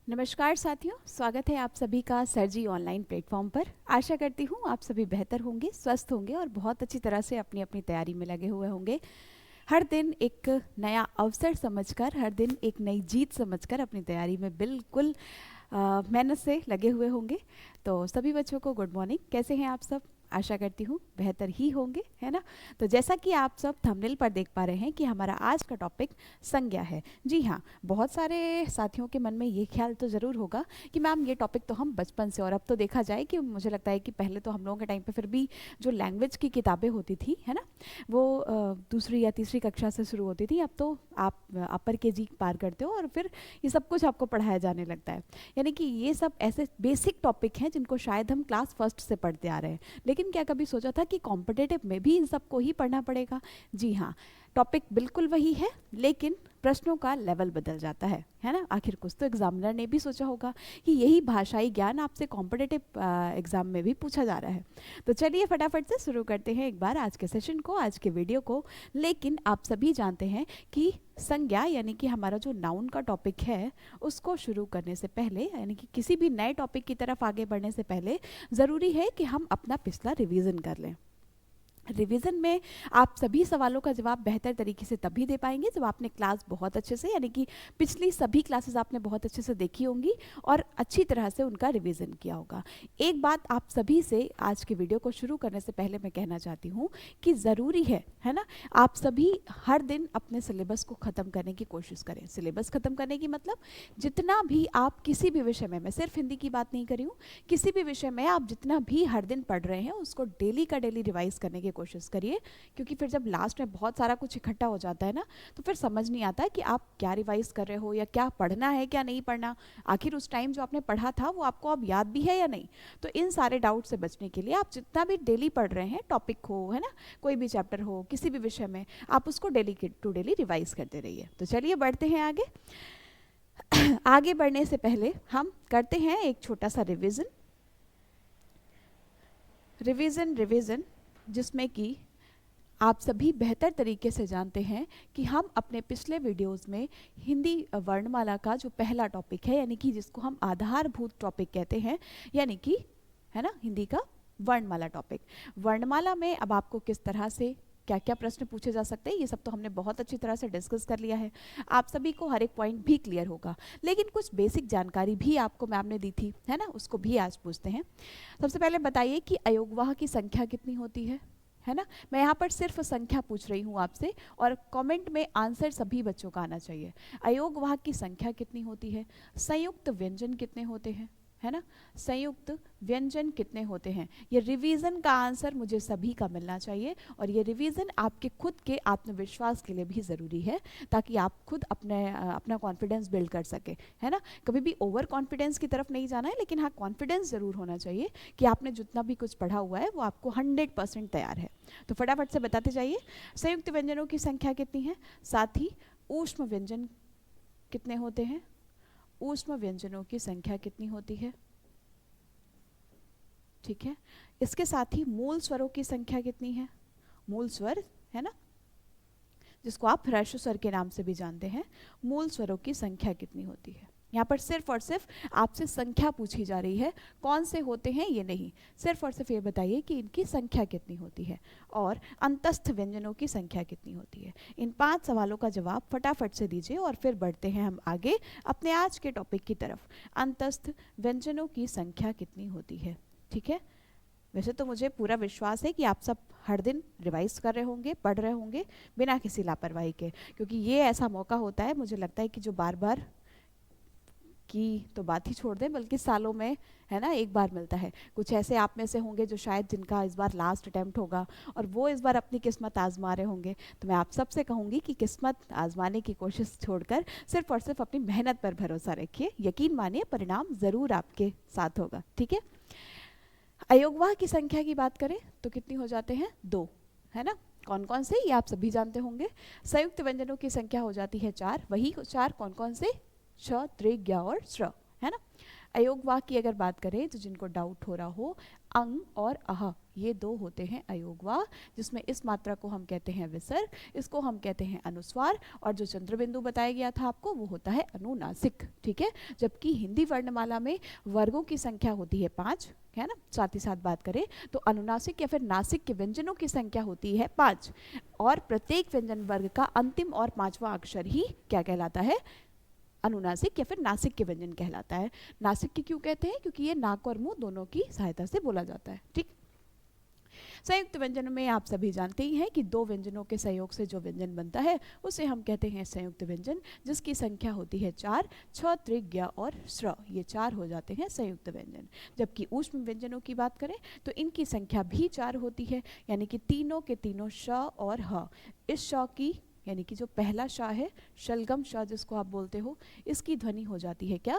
नमस्कार साथियों, स्वागत है आप सभी का सर जी ऑनलाइन प्लेटफॉर्म पर। आशा करती हूँ आप सभी बेहतर होंगे, स्वस्थ होंगे और बहुत अच्छी तरह से अपनी अपनी तैयारी में लगे हुए होंगे। हर दिन एक नया अवसर समझकर, हर दिन एक नई जीत समझकर अपनी तैयारी में बिल्कुल मेहनत से लगे हुए होंगे। तो सभी बच्चों को गुड मॉर्निंग। कैसे हैं आप सब? आशा करती हूँ बेहतर ही होंगे, है ना। तो जैसा कि आप सब थंबनेल पर देख पा रहे हैं कि हमारा आज का टॉपिक संज्ञा है। जी हाँ, बहुत सारे साथियों के मन में ये ख्याल तो ज़रूर होगा कि मैम ये टॉपिक तो हम बचपन से, और अब तो देखा जाए कि मुझे लगता है कि पहले तो हम लोगों के टाइम पे फिर भी जो लैंग्वेज की किताबें होती थी, है ना, वो दूसरी या तीसरी कक्षा से शुरू होती थी। अब तो आप अपर के जी पार करते हो और फिर ये सब कुछ आपको पढ़ाया जाने लगता है। यानी कि ये सब ऐसे बेसिक टॉपिक हैं जिनको शायद हम क्लास फर्स्ट से पढ़ते आ रहे हैं। लेकिन क्या कभी सोचा था कि कॉम्पिटेटिव में भी इन सबको ही पढ़ना पड़ेगा? जी हाँ, टॉपिक बिल्कुल वही है, लेकिन प्रश्नों का लेवल बदल जाता है ना। आखिर कुछ तो एग्जामिनर ने भी सोचा होगा कि यही भाषाई ज्ञान आपसे कॉम्पिटेटिव एग्जाम में भी पूछा जा रहा है। तो चलिए फटाफट से शुरू करते हैं एक बार आज के सेशन को, आज के वीडियो को। लेकिन आप सभी जानते हैं कि संज्ञा यानी कि हमारा जो नाउन का टॉपिक है, उसको शुरू करने से पहले, यानी कि किसी भी नए टॉपिक की तरफ आगे बढ़ने से पहले ज़रूरी है कि हम अपना पिछला रिवीजन कर लें। रिवीजन में आप सभी सवालों का जवाब बेहतर तरीके से तभी दे पाएंगे जब आपने क्लास बहुत अच्छे से, यानी कि पिछली सभी क्लासेस आपने बहुत अच्छे से देखी होंगी और अच्छी तरह से उनका रिवीजन किया होगा। एक बात आप सभी से आज के वीडियो को शुरू करने से पहले मैं कहना चाहती हूँ कि ज़रूरी है ना, आप सभी हर दिन अपने सिलेबस को ख़त्म करने की कोशिश करें। सिलेबस ख़त्म करने की मतलब जितना भी आप किसी भी विषय में, मैं सिर्फ हिंदी की बात नहीं कर रही हूँ, किसी भी विषय में आप जितना भी हर दिन पढ़ रहे हैं उसको डेली का डेली रिवाइज करने की कोशिश करिए। क्योंकि फिर जब लास्ट में बहुत सारा कुछ इकट्ठा हो जाता है ना, तो फिर समझ नहीं आता कि आप क्या रिवाइज कर रहे हो या क्या पढ़ना है क्या नहीं पढ़ना। आखिर उस टाइम जो आपने पढ़ा था वो आपको अब याद भी है या नहीं। तो इन सारे डाउट से बचने के लिए आप जितना भी डेली पढ़ रहे हैं, टॉपिक हो, है ना, कोई भी चैप्टर हो, किसी भी विषय में, आप उसको डेली टू डेली रिवाइज करते रहिए। तो चलिए बढ़ते हैं आगे। आगे बढ़ने से पहले हम करते हैं एक छोटा सा रिवीजन रिवीजन रिवीजन जिसमें कि आप सभी बेहतर तरीके से जानते हैं कि हम अपने पिछले वीडियोस में हिंदी वर्णमाला का जो पहला टॉपिक है, यानी कि जिसको हम आधारभूत टॉपिक कहते हैं, यानी कि, है ना, हिंदी का वर्णमाला टॉपिक। वर्णमाला में अब आपको किस तरह से क्या क्या प्रश्न पूछे जा सकते हैं, ये सब तो हमने बहुत अच्छी तरह से डिस्कस कर लिया है। आप सभी को हर एक पॉइंट भी क्लियर होगा, लेकिन कुछ बेसिक जानकारी भी आपको मैम ने दी थी, है ना, उसको भी आज पूछते हैं। सबसे पहले बताइए कि अयोगवाह की संख्या कितनी होती है ना। मैं यहाँ पर सिर्फ संख्या पूछ रही हूँ आपसे, और कमेंट में आंसर सभी बच्चों का आना चाहिए। अयोगवाह की संख्या कितनी होती है? संयुक्त व्यंजन कितने होते हैं, है ना, संयुक्त व्यंजन कितने होते हैं? ये रिवीजन का आंसर मुझे सभी का मिलना चाहिए, और ये रिवीजन आपके खुद के आत्मविश्वास के लिए भी ज़रूरी है, ताकि आप खुद अपना कॉन्फिडेंस बिल्ड कर सके, है ना। कभी भी ओवर कॉन्फिडेंस की तरफ नहीं जाना है, लेकिन हाँ, कॉन्फिडेंस ज़रूर होना चाहिए कि आपने जितना भी कुछ पढ़ा हुआ है वो आपको 100% तैयार है। तो फटाफट से बताते जाइए, संयुक्त व्यंजनों की संख्या कितनी है। साथ ही ऊष्म व्यंजन कितने होते हैं? ऊष्म व्यंजनों की संख्या कितनी होती है? ठीक है। इसके साथ ही मूल स्वरों की संख्या कितनी है? मूल स्वर, है ना, जिसको आप ह्रस्व स्वर के नाम से भी जानते हैं, मूल स्वरों की संख्या कितनी होती है? यहाँ पर सिर्फ और सिर्फ आपसे संख्या पूछी जा रही है, कौन से होते हैं ये नहीं। सिर्फ और सिर्फ ये बताइए कि इनकी संख्या कितनी होती है, और अंतस्थ व्यंजनों की संख्या कितनी होती है। इन 5 सवालों का जवाब फटाफट से दीजिए, और फिर बढ़ते हैं हम आगे अपने आज के टॉपिक की तरफ। अंतस्थ व्यंजनों की संख्या कितनी होती है? ठीक है। वैसे तो मुझे पूरा विश्वास है कि आप सब हर दिन रिवाइज कर रहे होंगे, पढ़ रहे होंगे बिना किसी लापरवाही के, क्योंकि ये ऐसा मौका होता है, मुझे लगता है कि जो बार बार की तो बात ही छोड़ दें, बल्कि सालों में, है ना, एक बार मिलता है। कुछ ऐसे आप में से होंगे जो शायद जिनका इस बार लास्ट अटेम्प्ट होगा, और वो इस बार अपनी किस्मत आजमा रहे होंगे। तो मैं आप सबसे कहूँगी कि किस्मत आजमाने की कोशिश छोड़कर सिर्फ और सिर्फ अपनी मेहनत पर भरोसा रखिए। यकीन मानिए, परिणाम ज़रूर आपके साथ होगा। ठीक है। अयोगवाह की संख्या की बात करें तो कितनी हो जाते हैं? 2, है ना। कौन कौन से, ये आप सभी जानते होंगे। संयुक्त व्यंजनों की संख्या हो जाती है 4, वही 4 कौन कौन से? श, त्रिज्ञ और श्र, है ना। अयोगवाह की अगर बात करें तो जिनको डाउट हो रहा हो, अंग और अह ये दो होते हैं अयोगवा, जिसमें इस मात्रा को हम कहते हैं विसर्ग, इसको हम कहते हैं अनुस्वार, और जो चंद्र बिंदु बताया गया था आपको वो होता है अनुनासिक। ठीक है, जबकि हिंदी वर्णमाला में वर्गों की संख्या होती है 5, है ना। साथ ही साथ बात करें तो अनुनासिक या फिर नासिक के व्यंजनों की संख्या होती है 5, और प्रत्येक व्यंजन वर्ग का अंतिम और 5वां अक्षर ही क्या कहलाता है, अनुनासिक या फिर नासिक के व्यंजन कहलाता है। नासिक के क्यों कहते हैं, क्योंकि ये नाक और मुंह दोनों की सहायता से बोला जाता है। ठीक, संयुक्त व्यंजनों में आप सभी जानते ही हैं कि दो व्यंजनों के सहयोग से जो व्यंजन बनता है उसे हम कहते हैं संयुक्त व्यंजन, जिसकी संख्या होती है 4, छ, त्रिक, ज्ञ और श्र, ये 4 हो जाते हैं संयुक्त व्यंजन। जबकि ऊष्म व्यंजनों की बात करें तो इनकी संख्या भी 4 होती है, यानी कि तीनों के तीनों श और ह। इस श की यानी कि जो पहला श है, शलगम श जिसको आप बोलते हो, इसकी ध्वनि हो जाती है क्या,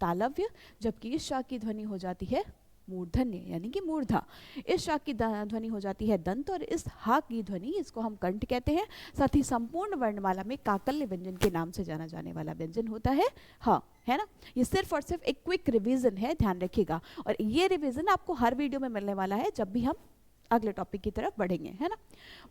तालव्य, जबकि इस श की ध्वनि हो जाती है मूर्धन्य यानी कि मूर्धा। इस श की ध्वनि हो जाती है दंत, और इस हा की ध्वनि इसको हम कंठ कहते हैं। साथ ही संपूर्ण वर्णमाला में काकल्य व्यंजन के नाम से जाना जाने वाला व्यंजन होता है ह, है ना। ये सिर्फ और सिर्फ एक क्विक रिवीजन है, ध्यान रखिएगा, और ये रिवीजन आपको हर वीडियो में मिलने वाला है जब भी हम अगले टॉपिक की तरफ बढ़ेंगे, है ना।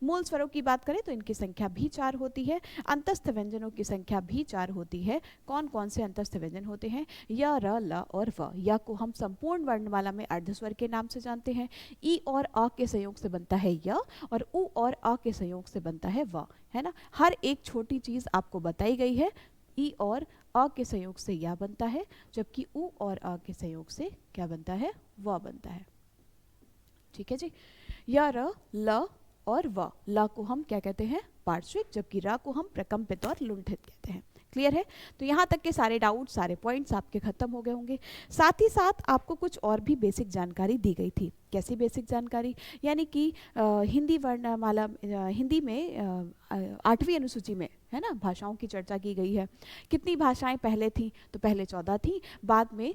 मूल स्वरों की बात करें तो इनकी संख्या भी 4 होती है। अंतस्थ व्यंजनों की संख्या भी 4 होती है। कौन कौन से अंतस्थ व्यंजन होते हैं, य, र, ल और व। य को हम संपूर्ण वर्णमाला में अर्धस्वर के नाम से जानते हैं। ई और अ के संयोग से बनता है य, और उ और अ के संयोग से बनता है व, है ना। हर एक छोटी चीज आपको बताई गई है। ई और अ के संयोग से या बनता है, जबकि उ और अ के संयोग से क्या बनता है, व बनता है। ठीक है जी, या, र, ल और व। ल को हम क्या कहते हैं, पार्श्विक, जबकि र को हम प्रकंपित और लुंठित कहते हैं। क्लियर है, तो यहाँ तक के सारे डाउट, सारे पॉइंट्स आपके खत्म हो गए होंगे। साथ ही साथ आपको कुछ और भी बेसिक जानकारी दी गई थी। कैसी बेसिक जानकारी, यानी कि हिंदी वर्णमाला, हिंदी में 8वीं अनुसूची में, है ना, भाषाओं की चर्चा की गई है। कितनी भाषाएं पहले थी, तो पहले 14 थी, बाद में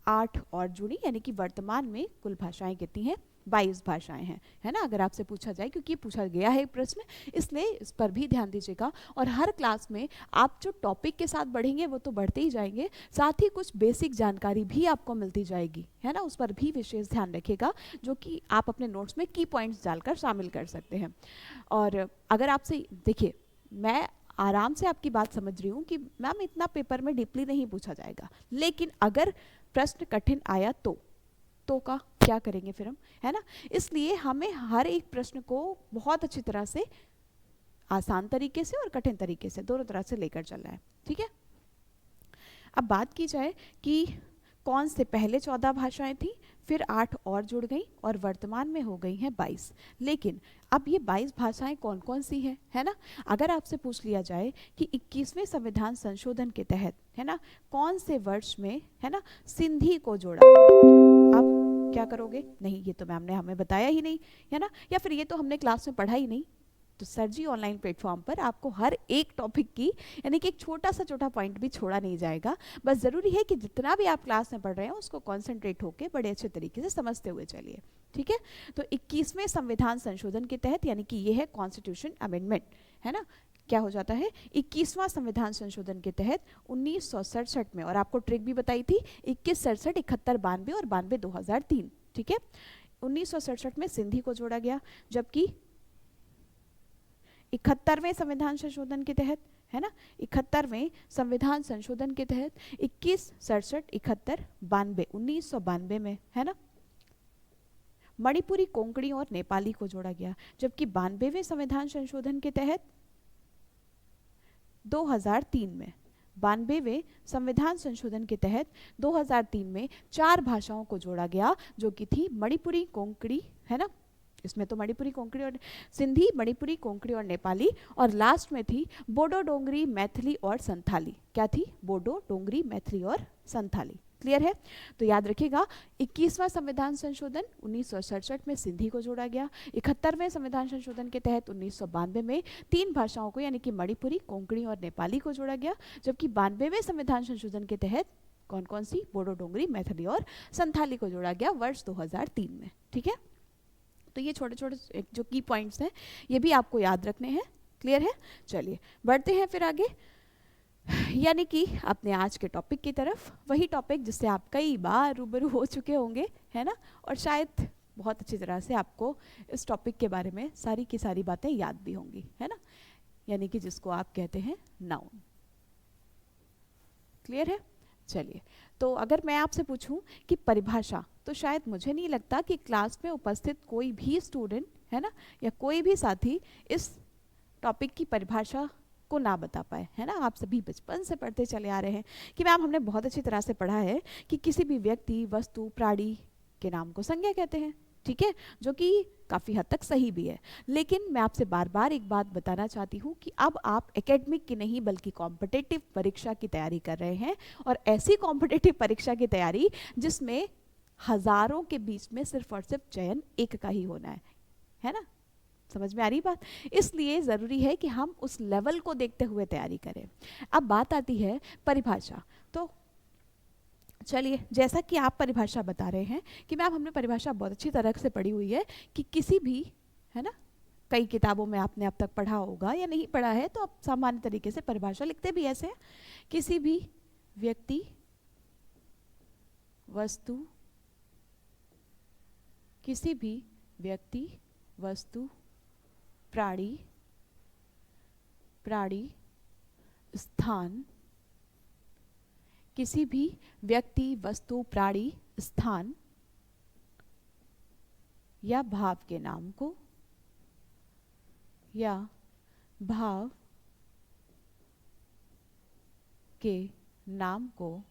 8 और जुड़ी, यानी कि वर्तमान में कुल भाषाएं कितनी हैं, 22 भाषाएं हैं, है ना। अगर आपसे पूछा जाए, क्योंकि ये पूछा गया है प्रश्न, इसलिए इस पर भी ध्यान दीजिएगा। और हर क्लास में आप जो टॉपिक के साथ बढ़ेंगे वो तो बढ़ते ही जाएंगे, साथ ही कुछ बेसिक जानकारी भी आपको मिलती जाएगी, है ना। उस पर भी विशेष ध्यान रखिएगा, जो कि आप अपने नोट्स में की पॉइंट्स डालकर शामिल कर सकते हैं। और अगर आपसे, देखिए, मैं आराम से आपकी बात समझ रही हूँ कि मैम इतना पेपर में डीपली नहीं पूछा जाएगा, लेकिन अगर प्रश्न कठिन आया तो का क्या करेंगे फिर हम, है ना। इसलिए हमें हर एक प्रश्न को बहुत अच्छी तरह से, आसान तरीके से और कठिन तरीके से, दोनों तरह से लेकर चलना है। ठीक है, अब बात की जाए कि कौन से पहले 14 भाषाएं थी, फिर 8 और जुड़ गई, और वर्तमान में हो गई हैं 22। लेकिन अब ये 22 भाषाएं कौन कौन सी हैं, है ना। अगर आपसे पूछ लिया जाए कि 21वें संविधान संशोधन के तहत, है ना, कौन से वर्ष में, है ना, सिंधी को जोड़ा गया, आप क्या करोगे, नहीं ये तो मैम ने हमें बताया ही नहीं, है ना, या फिर ये तो हमने क्लास में पढ़ा ही नहीं। तो सर जी ऑनलाइन प्लेटफॉर्म पर आपको हर एक टॉपिक की, यानी कि एक छोटा सा छोटा पॉइंट भी छोड़ा नहीं जाएगा। बस ज़रूरी है कि जितना भी आप क्लास में पढ़ रहे हैं उसको कॉन्सेंट्रेट होकर बड़े अच्छे तरीके से समझते हुए चलिए। ठीक है, तो 21वें संविधान संशोधन के तहत, यानी कि ये है कॉन्स्टिट्यूशन अमेंडमेंट, है ना, क्या हो जाता है, 21वां संविधान संशोधन के तहत 1967 में, और आपको ट्रिक भी बताई थी, 21, 67, 71, 92 और 92, 2003। ठीक है, 1967 में सिंधी को जोड़ा गया, जबकि 71वें संविधान संशोधन के तहत, है ना, 71वें संविधान संशोधन के तहत 21, 67, 71, 92, 1992 में, है ना, मणिपुरी, कोंकणी और नेपाली को जोड़ा गया। जबकि 92वें संविधान संशोधन के तहत 2003 में, 92वें संविधान संशोधन के तहत 2003 में 4 भाषाओं को जोड़ा गया, जो कि थी मणिपुरी, कोंकणी, है ना, इसमें तो मणिपुरी, कोंकणी और सिंधी, मणिपुरी, कोंकणी और नेपाली, और लास्ट में थी बोडो, डोंगरी, मैथिली और संथाली। क्या थी, बोडो, डोंगरी, मैथिली और संथाली। क्लियर है, तो याद रखिएगा, 21वां संविधान संशोधन 1967 में सिंधी को जोड़ा गया। 71वें संविधान संशोधन के तहत 1992 में 3 भाषाओं को, यानी कि मणिपुरी, कोंकणी और नेपाली को जोड़ा गया। जबकि 92वें संविधान संशोधन के तहत कौन कौन सी, बोडो, डोंगरी, मैथिली और संथाली को जोड़ा गया वर्ष 2003 में। ठीक है, तो ये छोटे छोटे जो की पॉइंट्स हैं ये भी आपको याद रखने हैं। क्लियर है, चलिए बढ़ते हैं फिर आगे। यानी कि अपने आज के टॉपिक की तरफ, वही टॉपिक जिससे आप कई बार रूबरू हो चुके होंगे, है ना, और शायद बहुत अच्छी तरह से आपको इस टॉपिक के बारे में सारी की सारी बातें याद भी होंगी, है ना, यानी कि जिसको आप कहते हैं नाउन। क्लियर है? चलिए, तो अगर मैं आपसे पूछूं कि परिभाषा, तो शायद मुझे नहीं लगता कि क्लास में उपस्थित कोई भी स्टूडेंट, है ना, या कोई भी साथी इस टॉपिक की परिभाषा को ना बता पाए, है ना। आप सभी बचपन से पढ़ते चले आ रहे हैं कि मैम हमने बहुत अच्छी तरह से पढ़ा है कि किसी भी व्यक्ति, वस्तु, प्राणी के नाम को संज्ञा कहते हैं, ठीक है, जो कि काफ़ी हद तक सही भी है। लेकिन मैं आपसे बार बार एक बात बताना चाहती हूँ कि अब आप एकेडमिक की नहीं बल्कि कॉम्पिटिटिव परीक्षा की तैयारी कर रहे हैं, और ऐसी कॉम्पिटिटिव परीक्षा की तैयारी जिसमें हजारों के बीच में सिर्फ और सिर्फ चयन एक का ही होना है ना। समझ में आ रही बात? इसलिए ज़रूरी है कि हम उस लेवल को देखते हुए तैयारी करें। अब बात आती है परिभाषा। तो चलिए, जैसा कि आप परिभाषा बता रहे हैं कि मैम हमने परिभाषा बहुत अच्छी तरह से पढ़ी हुई है कि किसी भी, है ना, कई किताबों में आपने अब तक पढ़ा होगा या नहीं पढ़ा है तो आप सामान्य तरीके से परिभाषा लिखते भी ऐसे हैं, किसी भी व्यक्ति, वस्तु, किसी भी व्यक्ति, वस्तु, प्राणी, स्थान, किसी भी व्यक्ति, वस्तु, प्राणी, स्थान या भाव के नाम को, या भाव के नाम को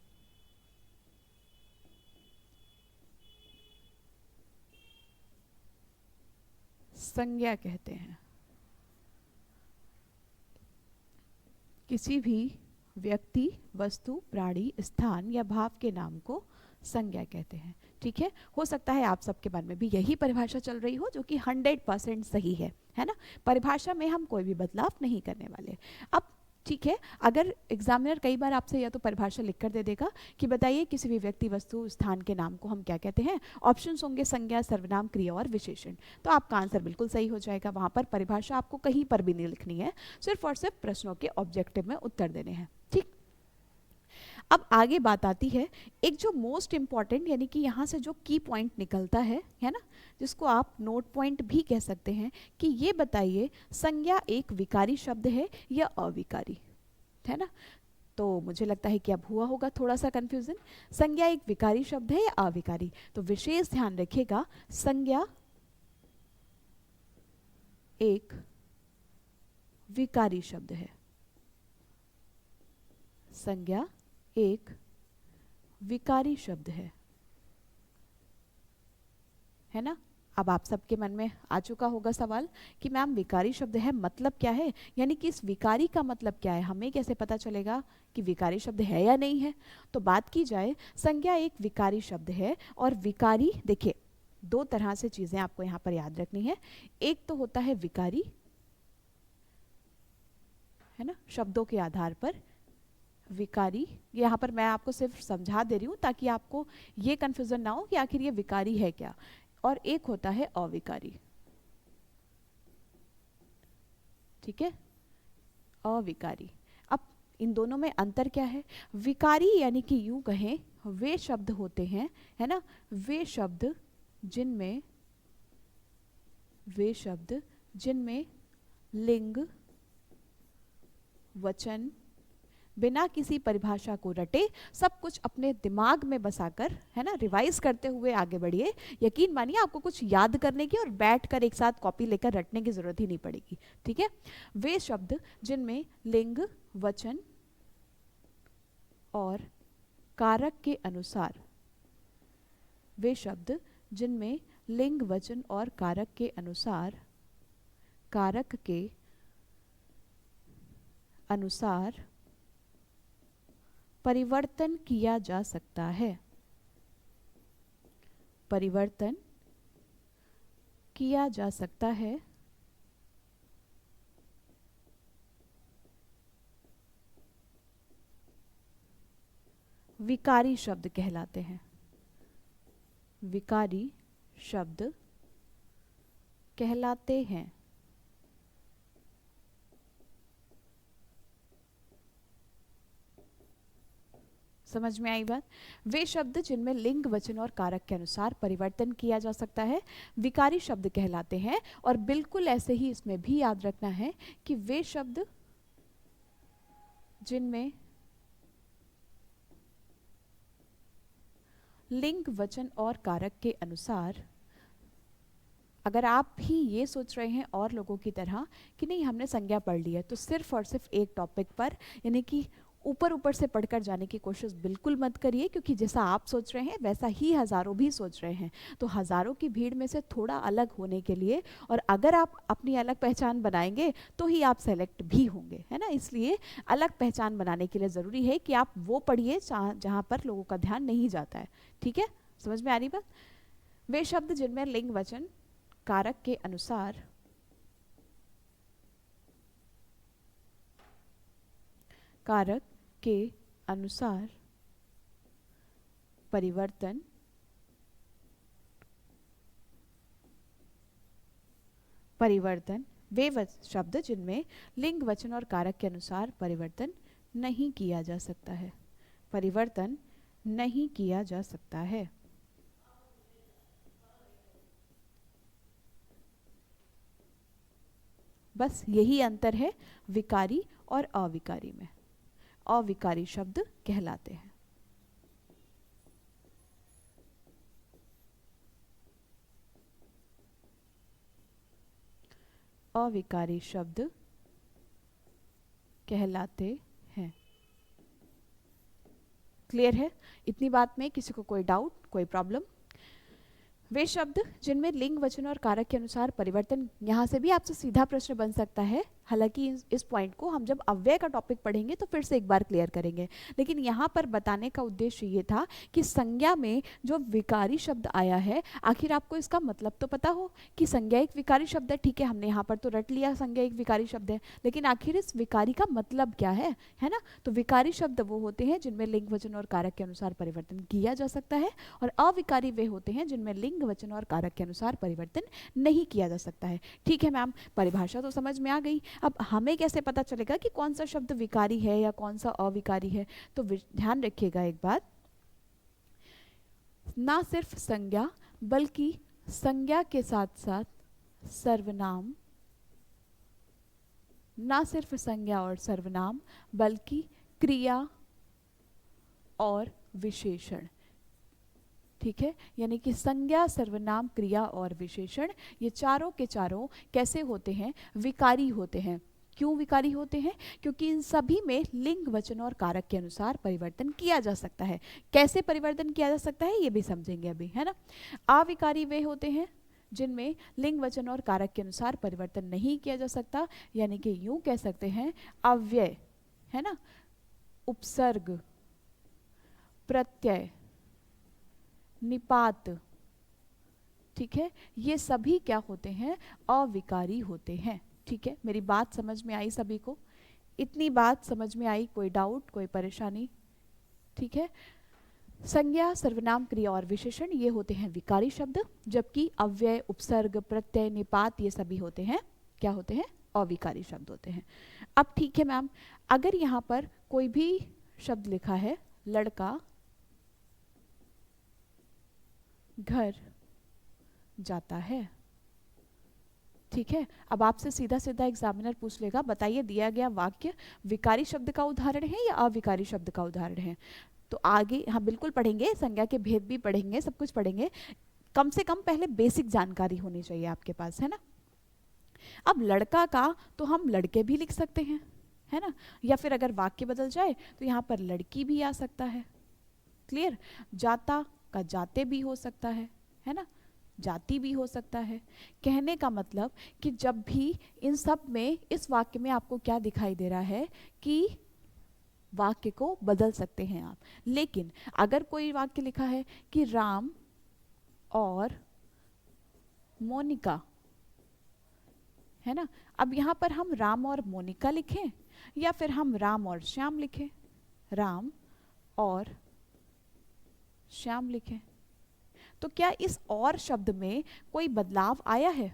संज्ञा कहते हैं। किसी भी व्यक्ति, वस्तु, प्राणी, स्थान या भाव के नाम को संज्ञा कहते हैं, ठीक है। हो सकता है आप सबके मन में भी यही परिभाषा चल रही हो, जो कि 100% सही है ना। परिभाषा में हम कोई भी बदलाव नहीं करने वाले। अब ठीक है, अगर एग्जामिनर कई बार आपसे या तो परिभाषा लिख कर दे देगा कि बताइए किसी भी व्यक्ति, वस्तु, स्थान के नाम को हम क्या कहते हैं, ऑप्शंस होंगे संज्ञा, सर्वनाम, क्रिया और विशेषण, तो आपका आंसर बिल्कुल सही हो जाएगा। वहां पर परिभाषा आपको कहीं पर भी नहीं लिखनी है, सिर्फ और सिर्फ प्रश्नों के ऑब्जेक्टिव में उत्तर देने हैं, ठीक। अब आगे बात आती है एक जो मोस्ट इंपॉर्टेंट, यानी कि यहाँ से जो की पॉइंट निकलता है ना, जिसको आप नोट पॉइंट भी कह सकते हैं, कि ये बताइए संज्ञा एक विकारी शब्द है या अविकारी, है ना। तो मुझे लगता है कि अब हुआ होगा थोड़ा सा कंफ्यूजन, संज्ञा एक विकारी शब्द है या अविकारी। तो विशेष ध्यान रखिएगा, संज्ञा एक विकारी शब्द है, संज्ञा एक विकारी शब्द है ना। अब आप सबके मन में आ चुका होगा सवाल कि मैम विकारी शब्द है मतलब क्या है, यानी कि इस विकारी का मतलब क्या है, हमें कैसे पता चलेगा कि विकारी शब्द है या नहीं है। तो बात की जाए, संज्ञा एक विकारी शब्द है, और विकारी, देखिए दो तरह से चीजें आपको यहाँ पर याद रखनी है। एक तो होता है विकारी, है ना, शब्दों के आधार पर विकारी, यहाँ पर मैं आपको सिर्फ समझा दे रही हूँ ताकि आपको ये कंफ्यूजन ना हो कि आखिर ये विकारी है क्या। और एक होता है अविकारी, ठीक है, अविकारी। अब इन दोनों में अंतर क्या है? विकारी यानी कि यूं कहें, वे शब्द होते हैं, है ना, वे शब्द जिनमें लिंग, वचन, बिना किसी परिभाषा को रटे, सब कुछ अपने दिमाग में बसाकर, है ना, रिवाइज करते हुए आगे बढ़िए। यकीन मानिए आपको कुछ याद करने की और बैठकर एक साथ कॉपी लेकर रटने की जरूरत ही नहीं पड़ेगी, ठीक है। वे शब्द जिनमें लिंग, वचन और कारक के अनुसार, वे शब्द जिनमें लिंग, वचन और कारक के अनुसार, कारक के अनुसार परिवर्तन किया जा सकता है, परिवर्तन किया जा सकता है, विकारी शब्द कहलाते हैं, विकारी शब्द कहलाते हैं। समझ में आई बात? वे शब्द जिनमें लिंग वचन और कारक के अनुसार परिवर्तन किया जा सकता है विकारी शब्द कहलाते हैं। और बिल्कुल ऐसे ही इसमें भी याद रखना है कि वे शब्द जिनमें लिंग वचन और कारक के अनुसार, अगर आप भी ये सोच रहे हैं और लोगों की तरह कि नहीं हमने संज्ञा पढ़ ली है तो सिर्फ और सिर्फ एक टॉपिक पर यानी कि ऊपर ऊपर से पढ़कर जाने की कोशिश बिल्कुल मत करिए, क्योंकि जैसा आप सोच रहे हैं वैसा ही हज़ारों भी सोच रहे हैं। तो हज़ारों की भीड़ में से थोड़ा अलग होने के लिए, और अगर आप अपनी अलग पहचान बनाएंगे तो ही आप सेलेक्ट भी होंगे, है ना। इसलिए अलग पहचान बनाने के लिए ज़रूरी है कि आप वो पढ़िए जहाँ पर लोगों का ध्यान नहीं जाता है। ठीक है, समझ में आ रही बात? वे शब्द जिनमें लिंग वचन कारक के अनुसार परिवर्तन वे शब्द जिनमें लिंग वचन और कारक के अनुसार परिवर्तन नहीं किया जा सकता है, परिवर्तन नहीं किया जा सकता है। बस यही अंतर है विकारी और अविकारी में। अविकारी शब्द कहलाते हैं। अविकारी शब्द कहलाते हैं। क्लियर है? इतनी बात में किसी को कोई डाउट, कोई प्रॉब्लम? वे शब्द जिनमें लिंग वचन और कारक के अनुसार परिवर्तन, यहाँ से भी आपसे सीधा प्रश्न बन सकता है। हालांकि इस पॉइंट को हम जब अव्यय का टॉपिक पढ़ेंगे तो फिर से एक बार क्लियर करेंगे, लेकिन यहाँ पर बताने का उद्देश्य ये था कि संज्ञा में जो विकारी शब्द आया है, आखिर आपको इसका मतलब तो पता हो कि संज्ञा एक विकारी शब्द है। ठीक है, हमने यहाँ पर तो रट लिया संज्ञा एक विकारी शब्द है, लेकिन आखिर इस विकारी का मतलब क्या है ना। तो विकारी शब्द वो होते हैं जिनमें लिंग वचन और कारक के अनुसार परिवर्तन किया जा सकता है, और अविकारी वे होते हैं जिनमें लिंग वचन और कारक के अनुसार परिवर्तन नहीं किया जा सकता है। ठीक है मैम, परिभाषा तो समझ में आ गई। अब हमें कैसे पता चलेगा कि कौन सा शब्द विकारी है या कौन सा अविकारी है? तो ध्यान रखिएगा एक बात, ना सिर्फ संज्ञा बल्कि संज्ञा के साथ साथ सर्वनाम, ना सिर्फ संज्ञा और सर्वनाम बल्कि क्रिया और विशेषण। ठीक है, यानी कि संज्ञा, सर्वनाम, क्रिया और विशेषण, ये चारों के चारों कैसे होते हैं? विकारी होते हैं। क्यों विकारी होते हैं? क्योंकि इन सभी में लिंग वचन और कारक के अनुसार परिवर्तन किया जा सकता है। कैसे परिवर्तन किया जा सकता है ये भी समझेंगे अभी, है ना। अविकारी वे होते हैं जिनमें लिंग वचन और कारक के अनुसार परिवर्तन नहीं किया जा सकता, यानी कि यूं कह सकते हैं अव्यय, है ना, उपसर्ग, प्रत्यय, निपात, ठीक है, ये सभी क्या होते हैं? अविकारी होते हैं। ठीक है, मेरी बात समझ में आई सभी को? इतनी बात समझ में आई? कोई डाउट, कोई परेशानी? ठीक है, संज्ञा, सर्वनाम, क्रिया और विशेषण ये होते हैं विकारी शब्द, जबकि अव्यय, उपसर्ग, प्रत्यय, निपात ये सभी होते हैं क्या होते हैं? अविकारी शब्द होते हैं। अब ठीक है मैम, अगर यहाँ पर कोई भी शब्द लिखा है, लड़का घर जाता है, ठीक है, अब आपसे सीधा सीधा एग्जामिनर पूछ लेगा बताइए दिया गया वाक्य विकारी शब्द का उदाहरण है या अविकारी शब्द का उदाहरण है? तो आगे हम बिल्कुल पढ़ेंगे, संज्ञा के भेद भी पढ़ेंगे, सब कुछ पढ़ेंगे। कम से कम पहले बेसिक जानकारी होनी चाहिए आपके पास, है ना। अब लड़का का तो हम लड़के भी लिख सकते हैं, है ना, या फिर अगर वाक्य बदल जाए तो यहाँ पर लड़की भी आ सकता है। क्लियर? जाता का जाते भी हो सकता है ना, जाति भी हो सकता है। कहने का मतलब कि जब भी इन सब में, इस वाक्य में आपको क्या दिखाई दे रहा है कि वाक्य को बदल सकते हैं आप। लेकिन अगर कोई वाक्य लिखा है कि राम और मोनिका, है ना, अब यहां पर हम राम और मोनिका लिखें या फिर हम राम और श्याम लिखें? राम और श्याम लिखें। तो क्या इस और शब्द में कोई बदलाव आया है?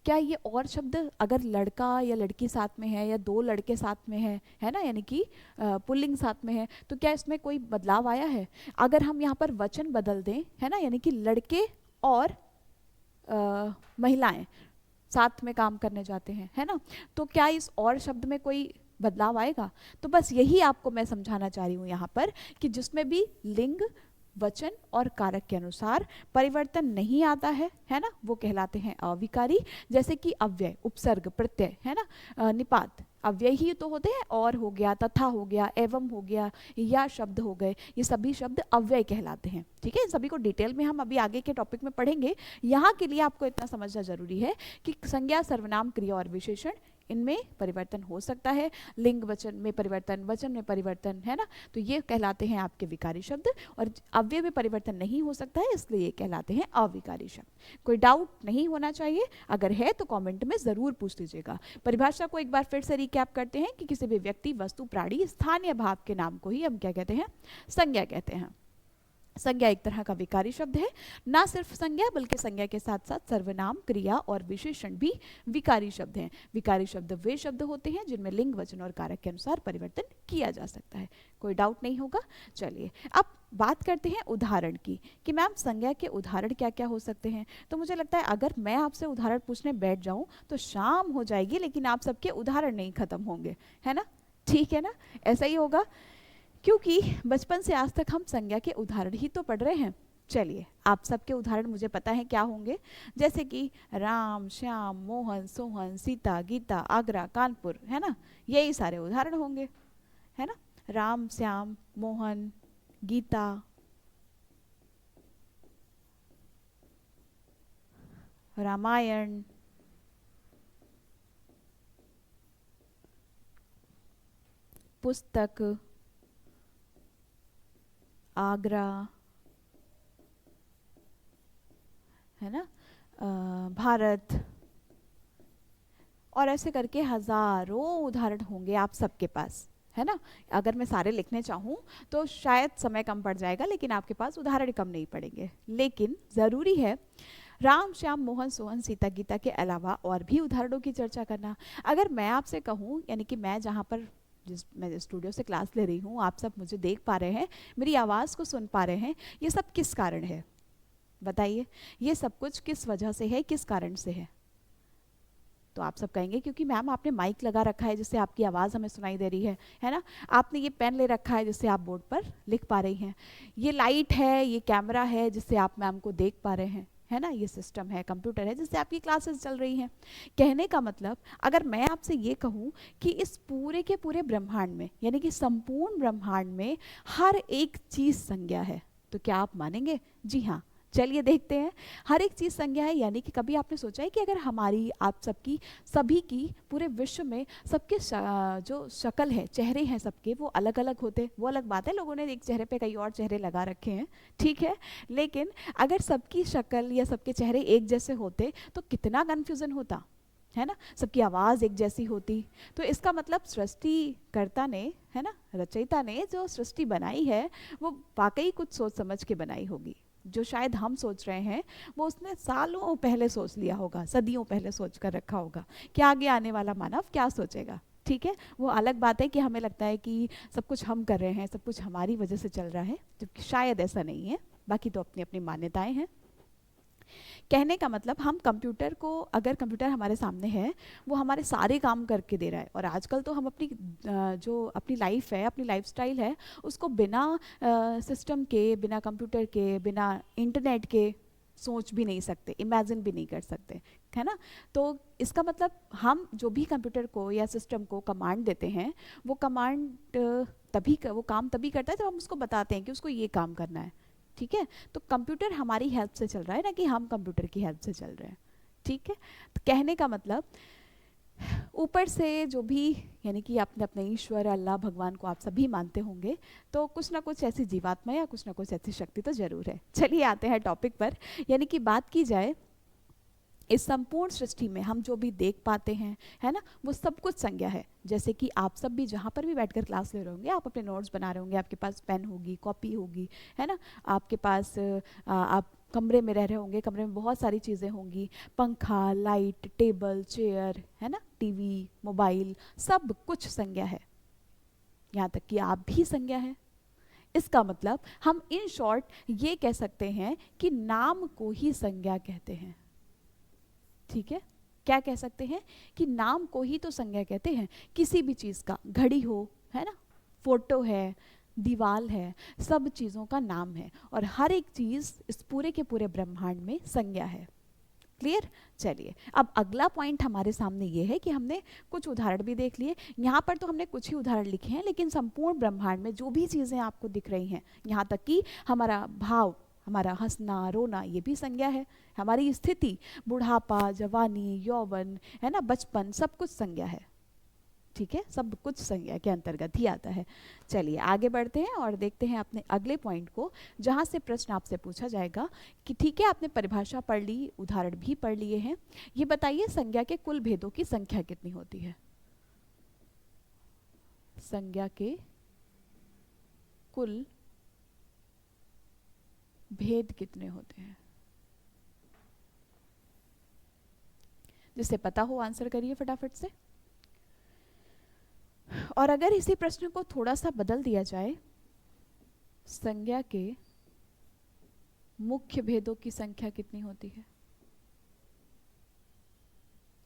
क्या ये और शब्द अगर लड़का या लड़की साथ में है या दो लड़के साथ में है ना, यानी कि पुल्लिंग साथ में है, तो क्या इसमें कोई बदलाव आया है? अगर हम यहाँ पर वचन बदल दें, है ना, यानी कि लड़के और महिलाएं साथ में काम करने जाते हैं, है ना, तो क्या इस और शब्द में कोई बदलाव आएगा? तो बस यही आपको मैं समझाना चाह रही हूँ यहाँ पर कि जिसमें भी लिंग, वचन और कारक के अनुसार परिवर्तन नहीं आता है ना, वो कहलाते हैं अविकारी। जैसे कि अव्यय, उपसर्ग, प्रत्यय, है ना, निपात अव्यय ही तो होते हैं, और हो गया, तथा हो गया, एवं हो गया, या शब्द हो गए, ये सभी शब्द अव्यय कहलाते हैं। ठीक है, इन सभी को डिटेल में हम अभी आगे के टॉपिक में पढ़ेंगे। यहाँ के लिए आपको इतना समझना जरूरी है कि संज्ञा, सर्वनाम, क्रिया और विशेषण, इनमें परिवर्तन हो सकता है। लिंग वचन में परिवर्तन, वचन में परिवर्तन, है ना, तो ये कहलाते हैं आपके विकारी शब्द। और अव्यय में परिवर्तन नहीं हो सकता है, इसलिए ये कहलाते हैं अविकारी शब्द। कोई डाउट नहीं होना चाहिए, अगर है तो कमेंट में ज़रूर पूछ लीजिएगा। परिभाषा को एक बार फिर से रिकैप करते हैं कि किसी भी व्यक्ति, वस्तु, प्राणी, स्थानीय भाव के नाम को ही हम क्या कहते हैं? संज्ञा कहते हैं। संज्ञा एक तरह का विकारी शब्द है। ना सिर्फ संज्ञा बल्कि संज्ञा के साथ साथ सर्वनाम, क्रिया और विशेषण भी विकारी शब्द हैं। विकारी शब्द वे शब्द होते हैं जिनमें लिंग, वचन और कारक के अनुसार परिवर्तन किया जा सकता है। कोई डाउट नहीं होगा। चलिए अब बात करते हैं उदाहरण की कि मैम संज्ञा के उदाहरण क्या क्या हो सकते हैं। तो मुझे लगता है अगर मैं आपसे उदाहरण पूछने बैठ जाऊं तो शाम हो जाएगी, लेकिन आप सबके उदाहरण नहीं खत्म होंगे, है ना? ठीक है ना, ऐसा ही होगा, क्योंकि बचपन से आज तक हम संज्ञा के उदाहरण ही तो पढ़ रहे हैं। चलिए, आप सबके उदाहरण मुझे पता है क्या होंगे, जैसे कि राम, श्याम, मोहन, सोहन, सीता, गीता, आगरा, कानपुर, है ना, यही सारे उदाहरण होंगे, है ना। राम, श्याम, मोहन, गीता, रामायण, पुस्तक, आगरा, है ना, भारत, और ऐसे करके हजारों उदाहरण होंगे आप सबके पास, है ना। अगर मैं सारे लिखने चाहूँ तो शायद समय कम पड़ जाएगा, लेकिन आपके पास उदाहरण कम नहीं पड़ेंगे। लेकिन ज़रूरी है राम, श्याम, मोहन, सोहन, सीता, गीता के अलावा और भी उदाहरणों की चर्चा करना। अगर मैं आपसे कहूँ, यानी कि मैं जहाँ पर मैं स्टूडियो से क्लास ले रही हूँ, आप सब मुझे देख पा रहे हैं, मेरी आवाज़ को सुन पा रहे हैं, ये सब किस कारण है? बताइए, ये सब कुछ किस वजह से है, किस कारण से है? तो आप सब कहेंगे क्योंकि मैम आपने माइक लगा रखा है जिससे आपकी आवाज़ हमें सुनाई दे रही है ना। आपने ये पेन ले रखा है जिससे आप बोर्ड पर लिख पा रही हैं। ये लाइट है, ये कैमरा है जिससे आप मैम को देख पा रहे हैं, है ना। ये सिस्टम है, कंप्यूटर है जिससे आपकी क्लासेस चल रही हैं। कहने का मतलब, अगर मैं आपसे ये कहूँ कि इस पूरे के पूरे ब्रह्मांड में, यानी कि संपूर्ण ब्रह्मांड में हर एक चीज़ संज्ञा है, तो क्या आप मानेंगे? जी हाँ। चलिए देखते हैं। हर एक चीज़ संज्ञा है, यानी कि कभी आपने सोचा है कि अगर हमारी, आप सबकी, सभी की, पूरे विश्व में सबके जो शक्ल है, चेहरे हैं सबके, वो अलग अलग होते, वो अलग बात है, लोगों ने एक चेहरे पे कई और चेहरे लगा रखे हैं, ठीक है। लेकिन अगर सबकी शक्ल या सबके चेहरे एक जैसे होते तो कितना कन्फ्यूज़न होता, है ना। सबकी आवाज़ एक जैसी होती, तो इसका मतलब सृष्टिकर्ता ने, है ना, रचयिता ने जो सृष्टि बनाई है वो वाकई कुछ सोच समझ के बनाई होगी। जो शायद हम सोच रहे हैं वो उसने सालों पहले सोच लिया होगा, सदियों पहले सोच कर रखा होगा कि आगे आने वाला मानव क्या सोचेगा, ठीक है। वो अलग बात है कि हमें लगता है कि सब कुछ हम कर रहे हैं, सब कुछ हमारी वजह से चल रहा है, जबकि शायद ऐसा नहीं है। बाकी तो अपनी अपनी मान्यताएं हैं। कहने का मतलब, हम कंप्यूटर को, अगर कंप्यूटर हमारे सामने है, वो हमारे सारे काम करके दे रहा है। और आजकल तो हम अपनी जो अपनी लाइफ है, अपनी लाइफस्टाइल है, उसको बिना सिस्टम के, बिना कंप्यूटर के, बिना इंटरनेट के सोच भी नहीं सकते, इमेजिन भी नहीं कर सकते, है ना। तो इसका मतलब हम जो भी कंप्यूटर को या सिस्टम को कमांड देते हैं, वो कमांड वो काम तभी करता है जब हम उसको बताते हैं कि उसको ये काम करना है, ठीक है। तो कंप्यूटर हमारी हेल्प से चल रहा है, ना कि हम कंप्यूटर की हेल्प से चल रहे हैं, ठीक है। तो कहने का मतलब, ऊपर से जो भी, यानी कि अपने अपने ईश्वर, अल्लाह, भगवान को आप सभी मानते होंगे, तो कुछ ना कुछ ऐसी जीवात्मा या कुछ ना कुछ ऐसी शक्ति तो जरूर है। चलिए आते हैं टॉपिक पर। यानी कि बात की जाए, इस संपूर्ण सृष्टि में हम जो भी देख पाते हैं, है ना, वो सब कुछ संज्ञा है। जैसे कि आप सब भी जहाँ पर भी बैठकर क्लास ले रहे होंगे, आप अपने नोट्स बना रहे होंगे, आपके पास पेन होगी, कॉपी होगी, है ना, आपके पास आप कमरे में रह रहे होंगे, कमरे में बहुत सारी चीज़ें होंगी, पंखा, लाइट, टेबल, चेयर, है ना, टीवी, मोबाइल, सब कुछ संज्ञा है, यहाँ तक कि आप भी संज्ञा है। इसका मतलब हम इन शॉर्ट ये कह सकते हैं कि नाम को ही संज्ञा कहते हैं। ठीक है, क्या कह सकते हैं कि नाम को ही तो संज्ञा कहते हैं। किसी भी चीज़ का, घड़ी हो, है ना, फोटो है, दीवाल है, सब चीज़ों का नाम है, और हर एक चीज़ इस पूरे के पूरे ब्रह्मांड में संज्ञा है। क्लियर? चलिए, अब अगला पॉइंट हमारे सामने ये है कि हमने कुछ उदाहरण भी देख लिए। यहाँ पर तो हमने कुछ ही उदाहरण लिखे हैं, लेकिन संपूर्ण ब्रह्मांड में जो भी चीज़ें आपको दिख रही हैं, यहाँ तक कि हमारा भाव, हमारा हंसना, रोना, ये भी संज्ञा है। हमारी स्थिति, बुढ़ापा, जवानी, यौवन, है ना, बचपन, सब कुछ संज्ञा है। ठीक है, सब कुछ संज्ञा के अंतर्गत ही आता है। चलिए आगे बढ़ते हैं और देखते हैं अपने अगले पॉइंट को, जहां से प्रश्न आपसे पूछा जाएगा कि ठीक है, आपने परिभाषा पढ़ ली, उदाहरण भी पढ़ लिए हैं, ये बताइए संज्ञा के कुल भेदों की संख्या कितनी होती है? संज्ञा के कुल भेद कितने होते हैं? जिसे पता हो आंसर करिए फटाफट से। और अगर इसी प्रश्न को थोड़ा सा बदल दिया जाए, संज्ञा के मुख्य भेदों की संख्या कितनी होती है?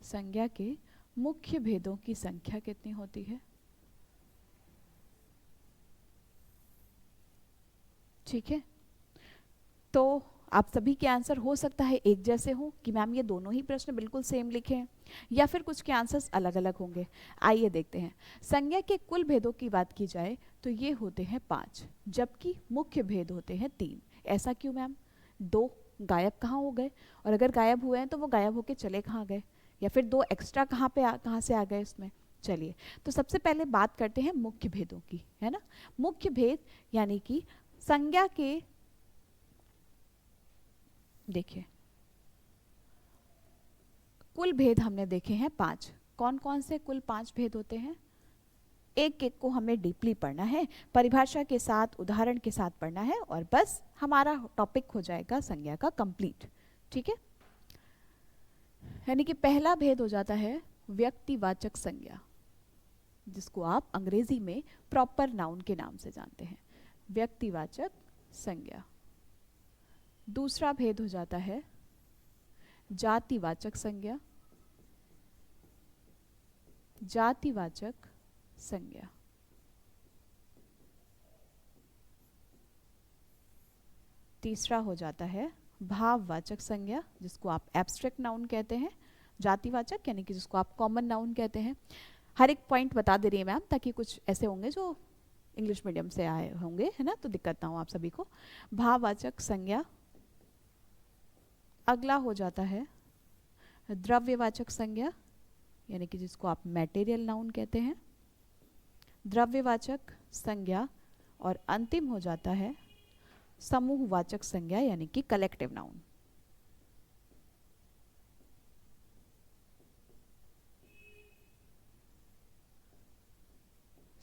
संज्ञा के मुख्य भेदों की संख्या कितनी होती है? ठीक है, तो आप सभी के आंसर हो सकता है एक जैसे हो कि मैम ये दोनों ही प्रश्न बिल्कुल सेम लिखे हैं, या फिर कुछ के आंसर्स अलग अलग होंगे। आइए देखते हैं। संज्ञा के कुल भेदों की बात की जाए तो ये होते हैं 5, जबकि मुख्य भेद होते हैं 3। ऐसा क्यों मैम? 2 गायब कहाँ हो गए? और अगर गायब हुए हैं तो वो गायब होके चले कहाँ गए? या फिर 2 एक्स्ट्रा कहाँ से आ गए इसमें? चलिए, तो सबसे पहले बात करते हैं मुख्य भेदों की, है ना। मुख्य भेद यानी कि संज्ञा के, देखिए कुल भेद हमने देखे हैं 5। कौन कौन से कुल 5 भेद होते हैं? एक एक को हमें डीपली पढ़ना है, परिभाषा के साथ, उदाहरण के साथ पढ़ना है, और बस हमारा टॉपिक हो जाएगा संज्ञा का कंप्लीट। ठीक है, यानी कि पहला भेद हो जाता है व्यक्तिवाचक संज्ञा, जिसको आप अंग्रेजी में प्रॉपर नाउन के नाम से जानते हैं, व्यक्तिवाचक संज्ञा। दूसरा भेद हो जाता है जातिवाचक संज्ञा, जातिवाचक संज्ञा। तीसरा हो जाता है भाववाचक संज्ञा, जिसको आप एब्स्ट्रैक्ट नाउन कहते हैं। जातिवाचक यानी कि जिसको आप कॉमन नाउन कहते हैं। हर एक पॉइंट बता दे रही है मैम, ताकि कुछ ऐसे होंगे जो इंग्लिश मीडियम से आए होंगे, है ना, तो दिक्कत ना हो आप सभी को। भाववाचक संज्ञा। अगला हो जाता है द्रव्यवाचक संज्ञा, यानी कि जिसको आप मैटेरियल नाउन कहते हैं, द्रव्यवाचक संज्ञा। और अंतिम हो जाता है समूहवाचक संज्ञा, यानी कि कलेक्टिव नाउन।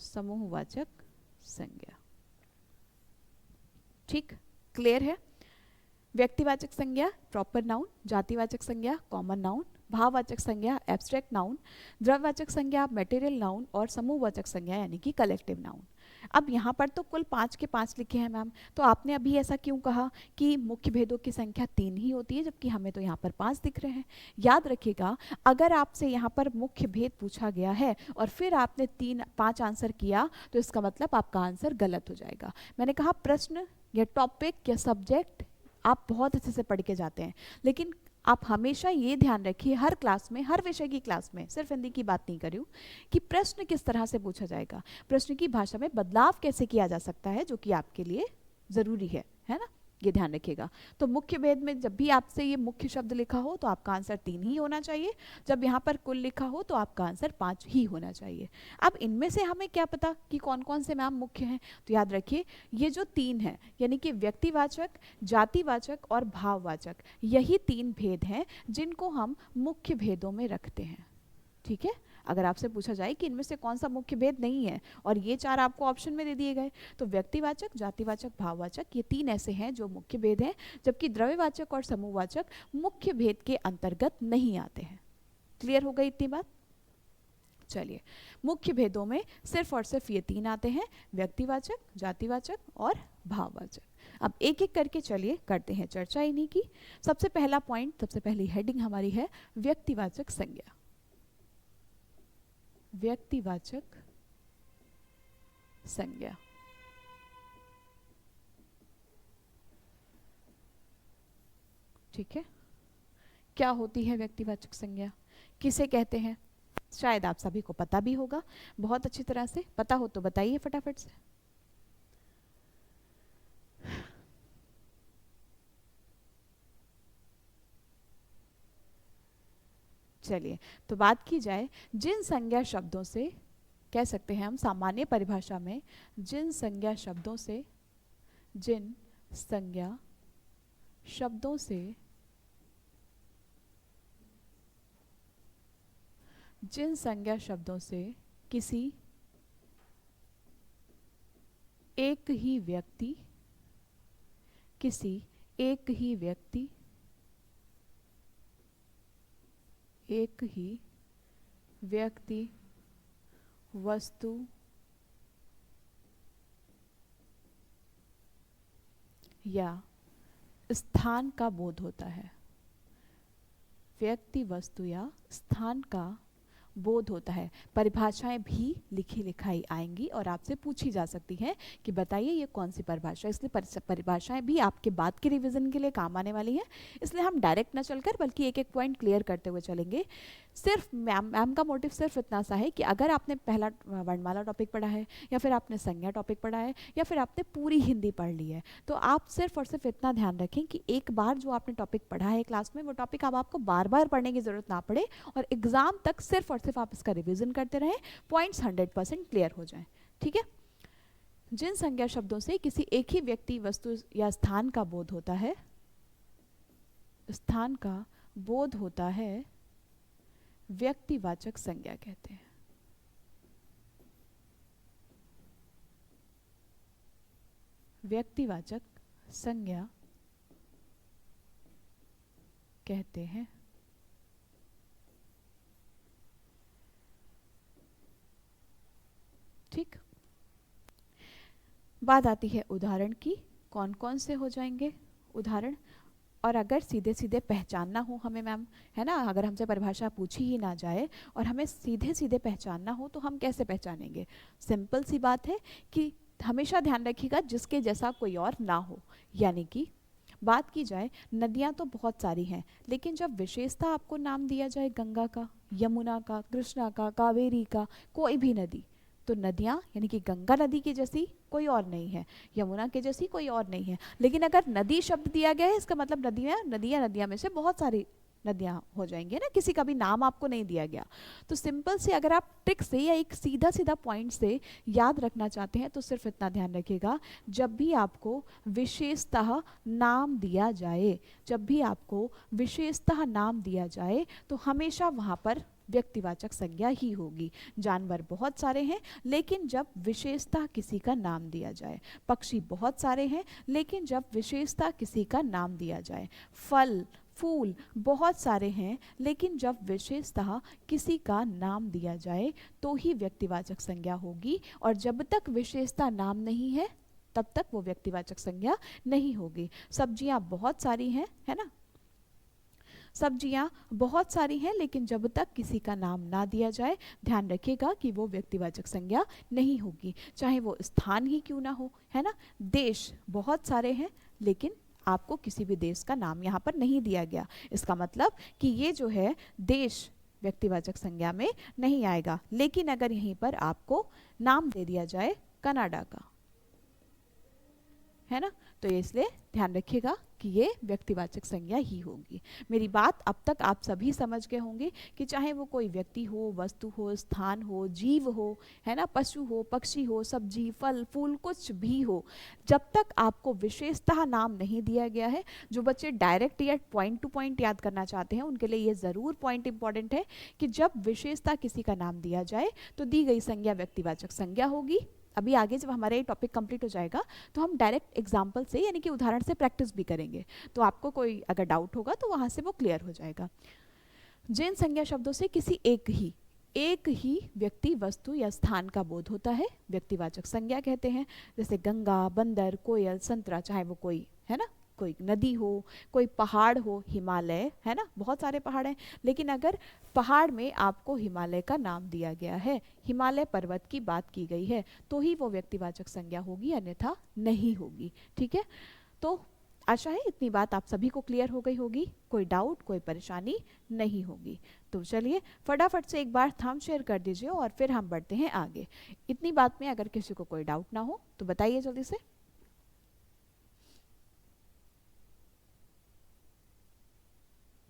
समूहवाचक संज्ञा। ठीक, क्लियर है? व्यक्तिवाचक संज्ञा प्रॉपर नाउन, जातिवाचक संज्ञा कॉमन नाउन, भाववाचक संज्ञा एब्स्ट्रैक्ट नाउन, द्रव्यवाचक संज्ञा मटेरियल नाउन, और समूहवाचक संज्ञा यानी कि कलेक्टिव नाउन। अब यहाँ पर तो कुल 5 के 5 लिखे हैं मैम, तो आपने अभी ऐसा क्यों कहा कि मुख्य भेदों की संख्या 3 ही होती है, जबकि हमें तो यहाँ पर 5 दिख रहे हैं? याद रखिएगा, अगर आपसे यहाँ पर मुख्य भेद पूछा गया है और फिर आपने 5 आंसर किया, तो इसका मतलब आपका आंसर गलत हो जाएगा। मैंने कहा प्रश्न या टॉपिक या सब्जेक्ट आप बहुत अच्छे से पढ़ के जाते हैं, लेकिन आप हमेशा ये ध्यान रखिए, हर क्लास में, हर विषय की क्लास में, सिर्फ हिंदी की बात नहीं कर रही हूँ, कि प्रश्न किस तरह से पूछा जाएगा, प्रश्न की भाषा में बदलाव कैसे किया जा सकता है, जो कि आपके लिए ज़रूरी है ना, ये ध्यान रखिएगा। तो मुख्य भेद में जब भी आपसे ये मुख्य शब्द लिखा हो तो आपका आंसर 3 ही होना चाहिए, जब यहाँ पर कुल लिखा हो तो आपका आंसर 5 ही होना चाहिए। अब इनमें से हमें क्या पता कि कौन कौन से मैम मुख्य हैं, तो याद रखिए ये जो 3 हैं, यानी कि व्यक्तिवाचक, जातिवाचक और भाववाचक, यही 3 भेद हैं जिनको हम मुख्य भेदों में रखते हैं। ठीक है, अगर आपसे पूछा जाए कि इनमें से कौन सा मुख्य भेद नहीं है और ये चार आपको ऑप्शन में दे दिए गए, तो व्यक्तिवाचक, जातिवाचक, भाववाचक, ये तीन ऐसे हैं जो मुख्य भेद हैं, जबकि द्रव्यवाचक और समूहवाचक मुख्य भेद के अंतर्गत नहीं आते हैं। क्लियर हो गई इतनी बात? चलिए, मुख्य भेदों में सिर्फ और सिर्फ ये तीन आते हैं, व्यक्तिवाचक, जातिवाचक और भाववाचक। अब एक एक करके चलिए करते हैं चर्चा इन्हीं की। सबसे पहला पॉइंट, सबसे पहली हेडिंग हमारी है व्यक्तिवाचक संज्ञा। व्यक्तिवाचक संज्ञा। ठीक है, क्या होती है व्यक्तिवाचक संज्ञा, किसे कहते हैं? शायद आप सभी को पता भी होगा, बहुत अच्छी तरह से पता हो तो बताइए फटाफट से। चलिए, तो बात की जाए जिन संज्ञा शब्दों से, कह सकते हैं हम सामान्य परिभाषा में, जिन संज्ञा शब्दों से, जिन संज्ञा शब्दों से, जिन संज्ञा शब्दों से किसी एक ही व्यक्ति, किसी एक ही व्यक्ति, एक ही व्यक्ति, वस्तु या स्थान का बोध होता है। व्यक्ति, वस्तु या स्थान का बोध होता है। परिभाषाएं भी लिखी लिखाई आएंगी और आपसे पूछी जा सकती हैं कि बताइए ये कौन सी परिभाषा, इसलिए परिभाषाएं भी आपके बाद के रिवीजन के लिए काम आने वाली हैं। इसलिए हम डायरेक्ट ना चलकर बल्कि एक एक पॉइंट क्लियर करते हुए चलेंगे। सिर्फ मैम का मोटिव सिर्फ इतना सा है कि अगर आपने पहला वर्णमाला टॉपिक पढ़ा है, या फिर आपने संज्ञा टॉपिक पढ़ा है, या फिर आपने पूरी हिंदी पढ़ ली है, तो आप सिर्फ और सिर्फ इतना ध्यान रखें कि एक बार जो आपने टॉपिक पढ़ा है क्लास में, वो टॉपिक अब आपको बार बार पढ़ने की जरूरत ना पड़े और एग्जाम तक सिर्फ और सिर्फ आप इसका रिवीजन करते रहें, पॉइंट्स 100% क्लियर हो जाएं। ठीक है, जिन संज्ञा शब्दों से किसी एक ही व्यक्ति, वस्तु या स्थान का बोध होता है, स्थान का बोध होता है, व्यक्तिवाचक संज्ञा कहते हैं। व्यक्तिवाचक संज्ञा कहते हैं। ठीक, बात आती है उदाहरण की, कौन कौन से हो जाएंगे उदाहरण। और अगर सीधे सीधे पहचानना हो हमें मैम, है ना, अगर हमसे परिभाषा पूछी ही ना जाए और हमें सीधे सीधे पहचानना हो तो हम कैसे पहचानेंगे? सिंपल सी बात है कि हमेशा ध्यान रखिएगा जिसके जैसा कोई और ना हो। यानी कि बात की जाए, नदियाँ तो बहुत सारी हैं, लेकिन जब विशेषता आपको नाम दिया जाए गंगा का, यमुना का, कृष्णा का, कावेरी का, कोई भी नदी, तो नदियाँ यानी कि गंगा नदी की जैसी कोई और नहीं है, यमुना के जैसी कोई और नहीं है। लेकिन अगर नदी शब्द दिया गया है, इसका मतलब नदियाँ में से बहुत सारी नदियाँ हो जाएंगी ना, किसी का भी नाम आपको नहीं दिया गया। तो सिंपल से अगर आप ट्रिक से या एक सीधा सीधा पॉइंट से याद रखना चाहते हैं तो सिर्फ इतना ध्यान रखिएगा, जब भी आपको विशेषतः नाम दिया जाए, जब भी आपको विशेषतः नाम दिया जाए तो हमेशा वहाँ पर व्यक्तिवाचक संज्ञा ही होगी। जानवर बहुत सारे हैं लेकिन जब विशेषता किसी का नाम दिया जाए, पक्षी बहुत सारे हैं लेकिन जब विशेषता किसी का नाम दिया जाए, फल फूल बहुत सारे हैं लेकिन जब विशेषतः किसी का नाम दिया जाए तो ही व्यक्तिवाचक संज्ञा होगी, और जब तक विशेषता नाम नहीं है तब तक वो व्यक्तिवाचक संज्ञा नहीं होगी। सब्जियां बहुत सारी हैं, है ना, सब्जियां बहुत सारी हैं लेकिन जब तक किसी का नाम ना दिया जाए, ध्यान रखिएगा कि वो व्यक्तिवाचक संज्ञा नहीं होगी, चाहे वो स्थान ही क्यों ना हो, है ना। देश बहुत सारे हैं लेकिन आपको किसी भी देश का नाम यहाँ पर नहीं दिया गया, इसका मतलब कि ये जो है देश व्यक्तिवाचक संज्ञा में नहीं आएगा। लेकिन अगर यहीं पर आपको नाम दे दिया जाए कनाडा का, है ना, तो ये इसलिए ध्यान रखिएगा कि ये व्यक्तिवाचक संज्ञा ही होगी। मेरी बात अब तक आप सभी समझ गए होंगे कि चाहे वो कोई व्यक्ति हो, वस्तु हो, स्थान हो, जीव हो, है ना, पशु हो, पक्षी हो, सब्जी, फल, फूल, कुछ भी हो, जब तक आपको विशेषतः नाम नहीं दिया गया है। जो बच्चे डायरेक्ट या पॉइंट टू पॉइंट याद करना चाहते हैं उनके लिए ये ज़रूर पॉइंट इंपॉर्टेंट है कि जब विशेषता किसी का नाम दिया जाए तो दी गई संज्ञा व्यक्तिवाचक संज्ञा होगी। अभी आगे जब हमारा ये टॉपिक कंप्लीट हो जाएगा तो हम डायरेक्ट एग्जाम्पल से यानी कि उदाहरण से प्रैक्टिस भी करेंगे, तो आपको कोई अगर डाउट होगा तो वहाँ से वो क्लियर हो जाएगा। जिन संज्ञा शब्दों से किसी एक ही व्यक्ति, वस्तु या स्थान का बोध होता है व्यक्तिवाचक संज्ञा कहते हैं। जैसे गंगा, बंदर, कोयल, संतरा, चाहे वो कोई, है ना, कोई नदी हो, कोई पहाड़ हो, हिमालय, है ना, बहुत सारे पहाड़ हैं, लेकिन अगर पहाड़ में आपको हिमालय का नाम दिया गया है, हिमालय पर्वत की बात की गई है, तो ही वो व्यक्तिवाचक संज्ञा होगी, अन्यथा नहीं होगी। ठीक है, तो आशा है इतनी बात आप सभी को क्लियर हो गई होगी, कोई डाउट, कोई परेशानी नहीं होगी। तो चलिए फटाफट से एक बार थंब शेयर कर दीजिए और फिर हम बढ़ते हैं आगे। इतनी बात में अगर किसी को कोई डाउट ना हो तो बताइए जल्दी से।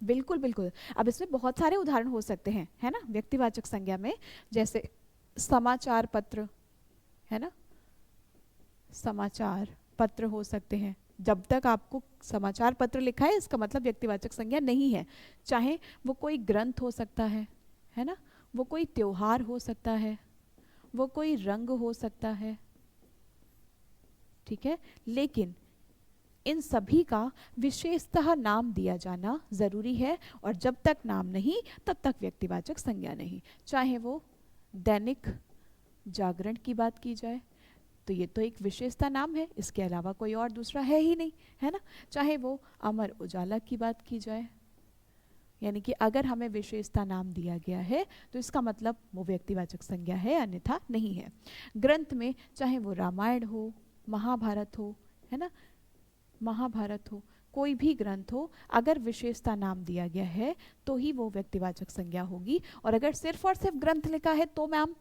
बिल्कुल बिल्कुल, अब इसमें बहुत सारे उदाहरण हो सकते हैं, है ना, व्यक्तिवाचक संज्ञा में। जैसे समाचार पत्र, है ना, समाचार पत्र हो सकते हैं। जब तक आपको समाचार पत्र लिखा है इसका मतलब व्यक्तिवाचक संज्ञा नहीं है। चाहे वो कोई ग्रंथ हो सकता है ना, वो कोई त्योहार हो सकता है, वो कोई रंग हो सकता है। ठीक है, लेकिन इन सभी का विशेषतः नाम दिया जाना जरूरी है, और जब तक नाम नहीं तब तक व्यक्तिवाचक संज्ञा नहीं। चाहे वो दैनिक जागरण की बात की जाए तो ये तो एक विशेषता नाम है, इसके अलावा कोई और दूसरा है ही नहीं, है ना। चाहे वो अमर उजाला की बात की जाए, यानी कि अगर हमें विशेषता नाम दिया गया है तो इसका मतलब वो व्यक्तिवाचक संज्ञा है, अन्यथा नहीं है। ग्रंथ में चाहे वो रामायण हो, महाभारत हो, है ना, महाभारत हो, कोई भी ग्रंथ हो, अगर विशेषता नाम दिया गया है तो ही वो व्यक्तिवाचक संज्ञा होगी। और अगर सिर्फ और सिर्फ ग्रंथ लिखा है तो मैम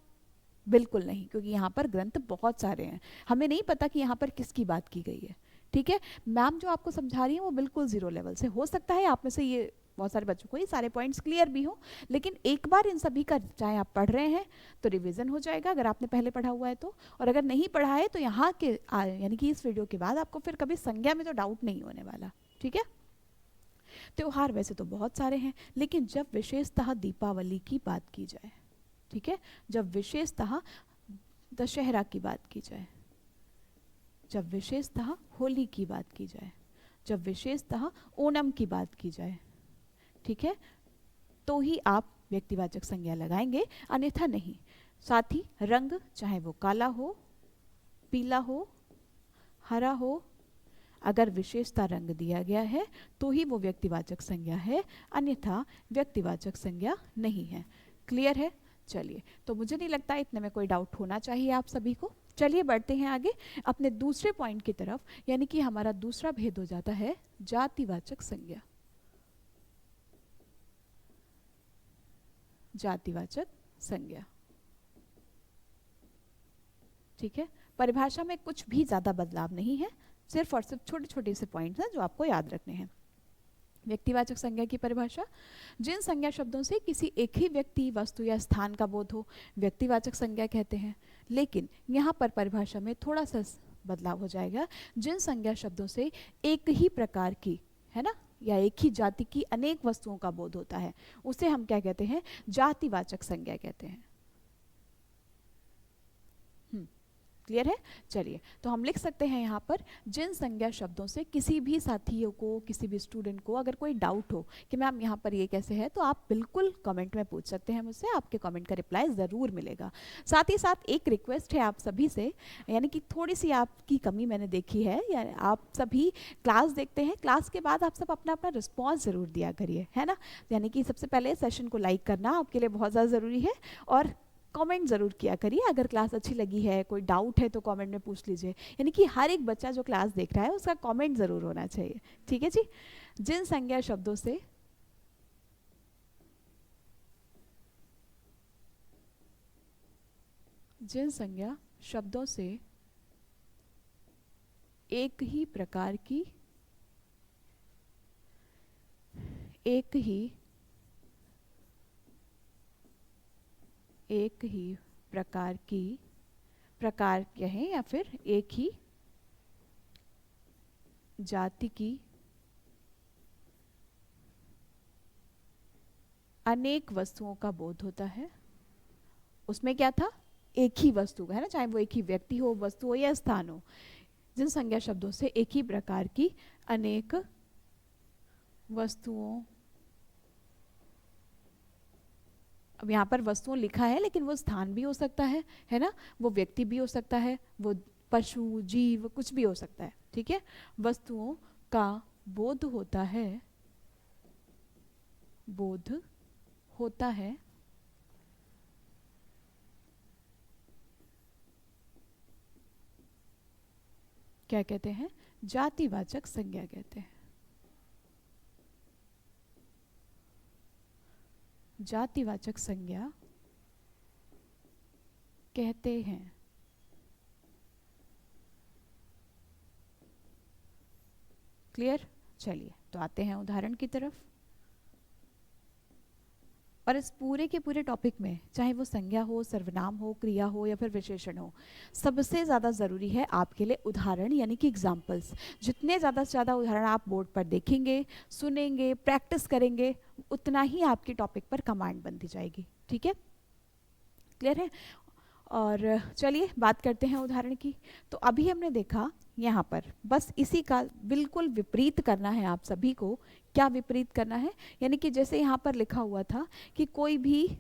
बिल्कुल नहीं, क्योंकि यहाँ पर ग्रंथ बहुत सारे हैं, हमें नहीं पता कि यहाँ पर किसकी बात की गई है। ठीक है, मैम जो आपको समझा रही है वो बिल्कुल जीरो लेवल से, हो सकता है आप में से ये बहुत सारे बच्चों को ये सारे पॉइंट्स क्लियर भी हो, लेकिन एक बार इन सभी का चाहे आप पढ़ रहे हैं तो रिवीजन हो जाएगा अगर आपने पहले पढ़ा हुआ है तो, और अगर नहीं पढ़ा है तो यहाँ के यानी कि इस वीडियो के बाद आपको फिर कभी संज्ञा में तो डाउट नहीं होने वाला। ठीक है, त्योहार वैसे तो बहुत सारे हैं, लेकिन जब विशेषतः दीपावली की बात की जाए, ठीक है, जब विशेषतः दशहरा की बात की जाए, जब विशेषतः होली की बात की जाए, जब विशेषतः ओणम की बात की जाए, ठीक है, तो ही आप व्यक्तिवाचक संज्ञा लगाएंगे, अन्यथा नहीं। साथ ही रंग, चाहे वो काला हो, पीला हो, हरा हो, अगर विशेषता रंग दिया गया है तो ही वो व्यक्तिवाचक संज्ञा है, अन्यथा व्यक्तिवाचक संज्ञा नहीं है। क्लियर है? चलिए, तो मुझे नहीं लगता इतने में कोई डाउट होना चाहिए आप सभी को। चलिए बढ़ते हैं आगे अपने दूसरे पॉइंट की तरफ, यानी कि हमारा दूसरा भेद हो जाता है जातिवाचक संज्ञा। जातिवाचक संज्ञा, ठीक है, परिभाषा में कुछ भी ज्यादा बदलाव नहीं है, सिर्फ और सिर्फ छोटे छोटे से पॉइंट्स हैं जो आपको याद रखने हैं। व्यक्तिवाचक संज्ञा की परिभाषा, जिन संज्ञा शब्दों से किसी एक ही व्यक्ति, वस्तु या स्थान का बोध हो व्यक्तिवाचक संज्ञा कहते हैं। लेकिन यहाँ पर परिभाषा में थोड़ा सा बदलाव हो जाएगा। जिन संज्ञा शब्दों से एक ही प्रकार की, है ना, या एक ही जाति की अनेक वस्तुओं का बोध होता है उसे हम क्या कहते हैं? जातिवाचक संज्ञा कहते हैं। क्लियर है? चलिए, तो हम लिख सकते हैं यहाँ पर जिन संज्ञा शब्दों से किसी भी साथियों को, किसी भी स्टूडेंट को अगर कोई डाउट हो कि मैम यहाँ पर ये कैसे है, तो आप बिल्कुल कमेंट में पूछ सकते हैं मुझसे, आपके कमेंट का रिप्लाई ज़रूर मिलेगा। साथ ही साथ एक रिक्वेस्ट है आप सभी से, यानी कि थोड़ी सी आपकी कमी मैंने देखी है, यानी आप सभी क्लास देखते हैं, क्लास के बाद आप सब अपना अपना रिस्पॉन्स ज़रूर दिया करिए, है ना। यानी कि सबसे पहले सेशन को लाइक करना आपके लिए बहुत ज़्यादा ज़रूरी है, और कमेंट ज़रूर किया करिए। अगर क्लास अच्छी लगी है, कोई डाउट है तो कमेंट में पूछ लीजिए, यानी कि हर एक बच्चा जो क्लास देख रहा है उसका कमेंट ज़रूर होना चाहिए। ठीक है जी। जिन संज्ञा शब्दों से जिन संज्ञा शब्दों से एक ही प्रकार की, एक ही प्रकार की, प्रकार कहें या फिर एक ही जाति की अनेक वस्तुओं का बोध होता है। उसमें क्या था, एक ही वस्तु का है ना, चाहे वो एक ही व्यक्ति हो, वस्तु हो या स्थान हो, जिन संज्ञा शब्दों से एक ही प्रकार की अनेक वस्तुओं, अब यहाँ पर वस्तुओं लिखा है लेकिन वो स्थान भी हो सकता है ना, वो व्यक्ति भी हो सकता है, वो पशु जीव कुछ भी हो सकता है, ठीक है। वस्तुओं का बोध होता है, बोध होता है, क्या कहते हैं, जातिवाचक संज्ञा कहते हैं। जातिवाचक संज्ञा कहते हैं। क्लियर? चलिए तो आते हैं उदाहरण की तरफ। और इस पूरे के पूरे टॉपिक में चाहे वो संज्ञा हो, सर्वनाम हो, क्रिया हो या फिर विशेषण हो, सबसे ज़्यादा ज़रूरी है आपके लिए उदाहरण यानी कि एग्जाम्पल्स। जितने ज़्यादा से ज़्यादा उदाहरण आप बोर्ड पर देखेंगे, सुनेंगे, प्रैक्टिस करेंगे, उतना ही आपकी टॉपिक पर कमांड बनती जाएगी, ठीक है। क्लियर है? और चलिए बात करते हैं उदाहरण की। तो अभी हमने देखा यहाँ पर बस इसी का बिल्कुल विपरीत करना है आप सभी को। क्या विपरीत करना है? यानी कि जैसे यहाँ पर लिखा हुआ था कि कोई भी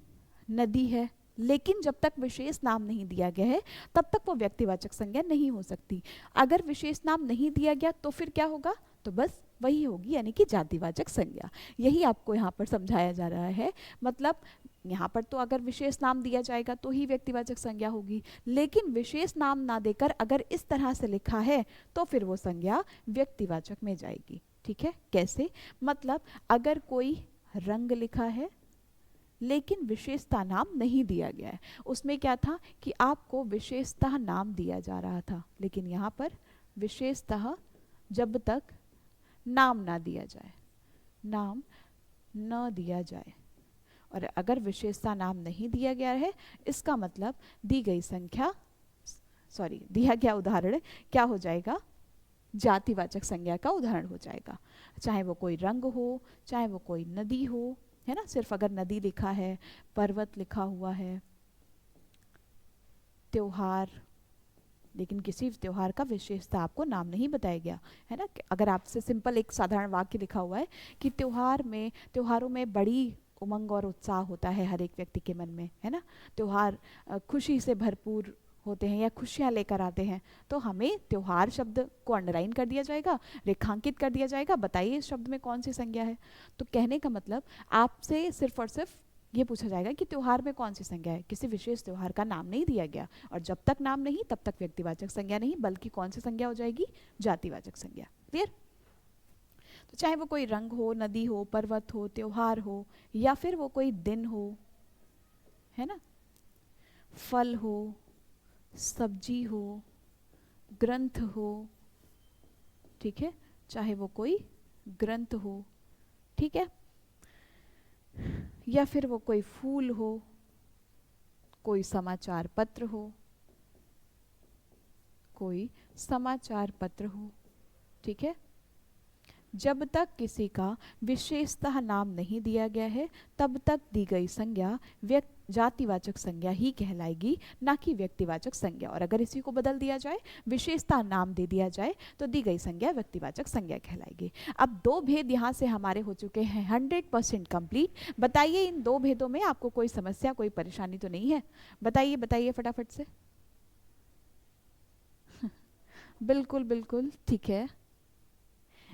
नदी है, लेकिन जब तक विशेष नाम नहीं दिया गया है तब तक वो व्यक्तिवाचक संज्ञा नहीं हो सकती। अगर विशेष नाम नहीं दिया गया तो फिर क्या होगा? तो बस वही होगी, यानी कि जातिवाचक संज्ञा। यही आपको यहाँ पर समझाया जा रहा है। मतलब यहाँ पर तो अगर विशेष नाम दिया जाएगा तो ही व्यक्तिवाचक संज्ञा होगी, लेकिन विशेष नाम ना देकर अगर इस तरह से लिखा है तो फिर वो संज्ञा व्यक्तिवाचक में जाएगी, ठीक है। कैसे? मतलब अगर कोई रंग लिखा है लेकिन विशेषता नाम नहीं दिया गया है, उसमें क्या था कि आपको विशेषता नाम दिया जा रहा था, लेकिन यहाँ पर विशेषता जब तक नाम ना दिया जाए, नाम न दिया जाए, और अगर विशेषता नाम नहीं दिया गया है इसका मतलब दी गई संख्या, सॉरी दिया गया उदाहरण क्या हो जाएगा? जातिवाचक संज्ञा का उदाहरण हो जाएगा। चाहे वो कोई रंग हो, चाहे वो कोई नदी हो, है ना। सिर्फ अगर नदी लिखा है, पर्वत लिखा हुआ है, त्योहार, लेकिन किसी त्योहार का विशेषता आपको नाम नहीं बताया गया, है ना। अगर आपसे सिंपल एक साधारण वाक्य लिखा हुआ है कि त्योहारों में बड़ी उमंग और उत्साह होता है हर एक व्यक्ति के मन में, है ना। त्योहार खुशी से भरपूर होते हैं या खुशियाँ लेकर आते हैं, तो हमें त्योहार शब्द को अंडरलाइन कर दिया जाएगा, रेखांकित कर दिया जाएगा। बताइए इस शब्द में कौन सी संज्ञा है? तो कहने का मतलब आपसे सिर्फ और सिर्फ ये पूछा जाएगा कि त्योहार में कौन सी संज्ञा है। किसी विशेष त्योहार का नाम नहीं दिया गया, और जब तक नाम नहीं तब तक व्यक्तिवाचक संज्ञा नहीं, बल्कि कौन सी संज्ञा हो जाएगी? जातिवाचक संज्ञा। क्लियर? तो चाहे वो कोई रंग हो, नदी हो, पर्वत हो, त्योहार हो, या फिर वो कोई दिन हो, है ना, फल हो, सब्जी हो, ग्रंथ हो, ठीक है, चाहे वो कोई ग्रंथ हो, ठीक है, या फिर वो कोई फूल हो, कोई समाचार पत्र हो, कोई समाचार पत्र हो, ठीक है। जब तक किसी का विशेषतः नाम नहीं दिया गया है तब तक दी गई संज्ञा जातिवाचक संज्ञा ही कहलाएगी, ना कि व्यक्तिवाचक संज्ञा। और अगर इसी को बदल दिया जाए, विशेषता नाम दे दिया जाए, तो दी गई संज्ञा व्यक्तिवाचक संज्ञा कहलाएगी। अब दो भेद यहाँ से हमारे हो चुके हैं 100% कंप्लीट। बताइए इन दो भेदों में आपको कोई समस्या, कोई परेशानी तो नहीं है? बताइए बताइए फटाफट से। बिल्कुल बिल्कुल ठीक है।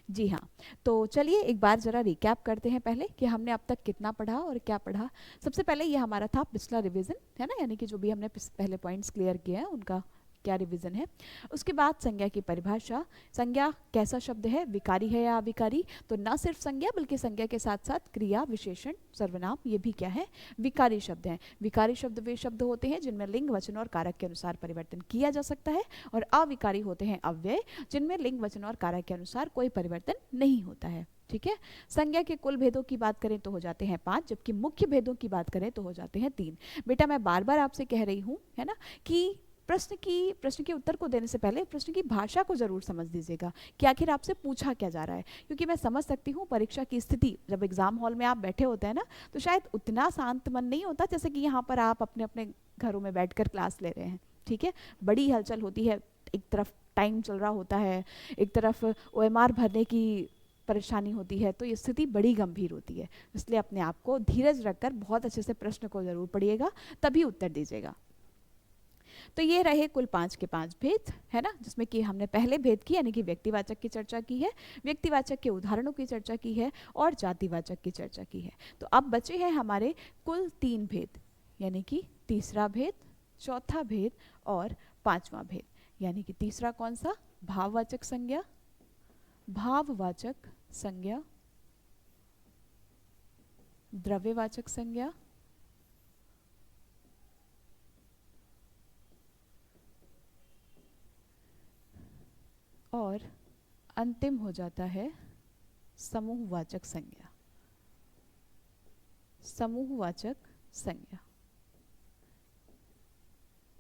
जी हाँ, तो चलिए एक बार ज़रा रिकैप करते हैं पहले कि हमने अब तक कितना पढ़ा और क्या पढ़ा। सबसे पहले ये हमारा था पिछला रिवीजन, है ना, यानी कि जो भी हमने पहले पॉइंट्स क्लियर किए हैं उनका क्या रिवीजन है। उसके बाद संज्ञा की परिभाषा, संज्ञा कैसा शब्द है, विकारी है या अविकारी, तो न सिर्फ संज्ञा बल्कि संज्ञा के साथ साथ क्रिया, विशेषण, सर्वनाम ये भी क्या है, विकारी शब्द हैं। विकारी शब्द वे शब्द होते हैं जिनमें लिंग, वचन और कारक के अनुसार परिवर्तन किया जा सकता है, और अविकारी होते हैं अव्यय जिनमें लिंग, वचन और कारक के अनुसार कोई परिवर्तन नहीं होता है। ठीक है। संज्ञा के कुल भेदों की बात करें तो हो जाते हैं 5, जबकि मुख्य भेदों की बात करें तो हो जाते हैं 3। बेटा मैं बार बार आपसे कह रही हूँ है ना कि प्रश्न के उत्तर को देने से पहले प्रश्न की भाषा को जरूर समझ दीजिएगा कि आखिर आपसे पूछा क्या जा रहा है, क्योंकि मैं समझ सकती हूँ परीक्षा की स्थिति जब एग्जाम हॉल में आप बैठे होते हैं ना तो शायद उतना शांत मन नहीं होता जैसे कि यहाँ पर आप अपने अपने घरों में बैठकर क्लास ले रहे हैं। ठीक है, बड़ी हलचल होती है, एक तरफ टाइम चल रहा होता है, एक तरफ OMR भरने की परेशानी होती है, तो ये स्थिति बड़ी गंभीर होती है। इसलिए अपने आप को धीरज रखकर बहुत अच्छे से प्रश्न को जरूर पढ़िएगा, तभी उत्तर दीजिएगा। तो ये रहे कुल 5 के 5 भेद है ना, जिसमें कि हमने पहले भेद की यानी कि व्यक्तिवाचक की चर्चा की है, व्यक्तिवाचक के उदाहरणों की चर्चा की है और जातिवाचक की चर्चा की है। तो अब बचे हैं हमारे कुल 3 भेद, यानी कि तीसरा भेद, चौथा भेद और 5वां भेद। यानी कि तीसरा कौन सा, भाववाचक संज्ञा, भाववाचक संज्ञा, द्रव्यवाचक संज्ञा और अंतिम हो जाता है समूहवाचक संज्ञा। समूहवाचक संज्ञा,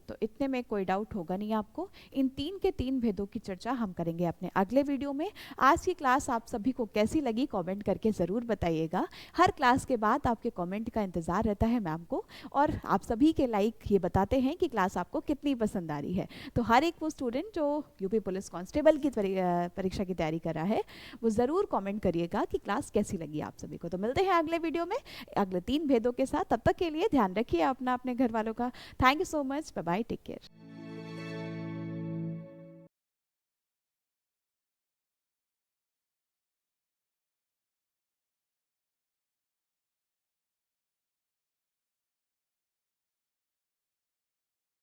तो इतने में कोई डाउट होगा नहीं आपको। इन 3 के 3 भेदों की चर्चा हम करेंगे अपने अगले वीडियो में। आज की क्लास आप सभी को कैसी लगी कमेंट करके ज़रूर बताइएगा। हर क्लास के बाद आपके कमेंट का इंतज़ार रहता है मैम को, और आप सभी के लाइक ये बताते हैं कि क्लास आपको कितनी पसंद आ रही है। तो हर एक वो स्टूडेंट जो यूपी पुलिस कांस्टेबल की परीक्षा की तैयारी कर रहा है वो ज़रूर कॉमेंट करिएगा कि क्लास कैसी लगी आप सभी को। तो मिलते हैं अगले वीडियो में अगले 3 भेदों के साथ। तब तक के लिए ध्यान रखिए अपना, अपने घर वालों का। Thank you so much, bye bye, take care.